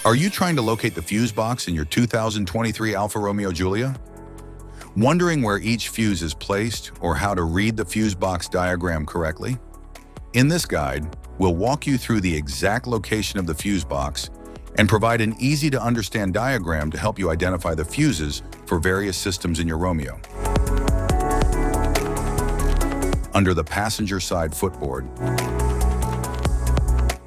Are you trying to locate the fuse box in your 2023 Alfa Romeo Giulia? Wondering where each fuse is placed or how to read the fuse box diagram correctly? In this guide, we'll walk you through the exact location of the fuse box and provide an easy-to-understand diagram to help you identify the fuses for various systems in your Romeo. Under the passenger side footboard,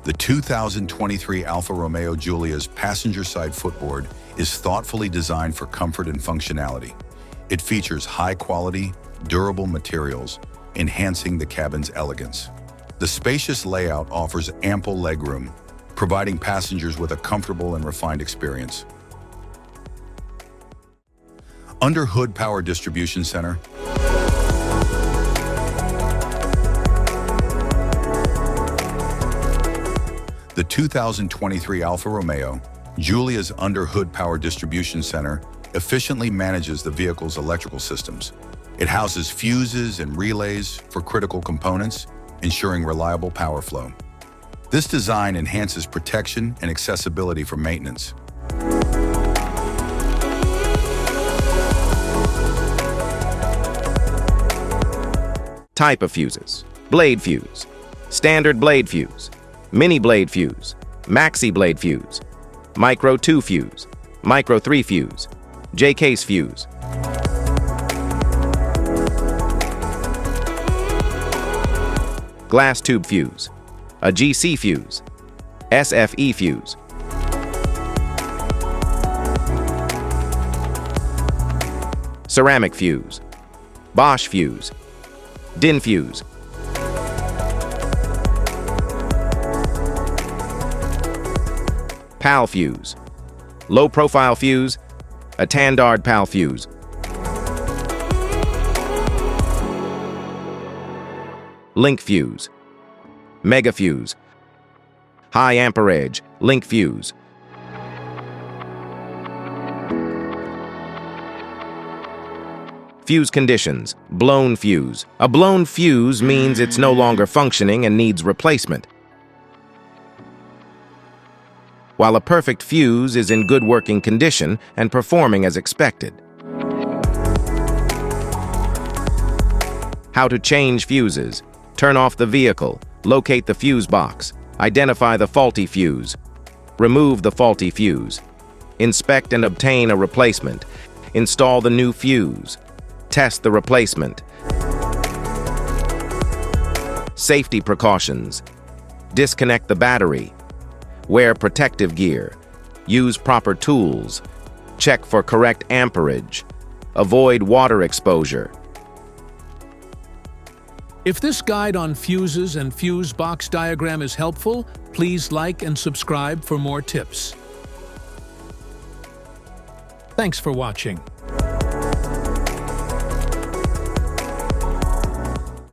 the 2023 Alfa Romeo Giulia's passenger side footboard is thoughtfully designed for comfort and functionality. It features high-quality, durable materials, enhancing the cabin's elegance. The spacious layout offers ample legroom, providing passengers with a comfortable and refined experience. Under hood power distribution center, the 2023 Alfa Romeo Giulia's under-hood power distribution center efficiently manages the vehicle's electrical systems. It houses fuses and relays for critical components, ensuring reliable power flow. This design enhances protection and accessibility for maintenance. Type of fuses: blade fuse, standard blade fuse, mini blade fuse, maxi blade fuse, micro 2 fuse, micro 3 fuse, J-case fuse. Glass tube fuse, a GC fuse, SFE fuse. Ceramic fuse, Bosch fuse, DIN fuse. PAL fuse, low profile fuse, a Tandard PAL fuse. Link fuse, mega fuse, high amperage link fuse. Fuse conditions: blown fuse. A blown fuse means it's no longer functioning and needs replacement, while a perfect fuse is in good working condition and performing as expected. How to change fuses: turn off the vehicle, locate the fuse box, identify the faulty fuse, remove the faulty fuse, inspect and obtain a replacement, install the new fuse, test the replacement. Safety precautions: disconnect the battery, wear protective gear, use proper tools, check for correct amperage, avoid water exposure. If this guide on fuses and fuse box diagram is helpful, please like and subscribe for more tips. Thanks for watching.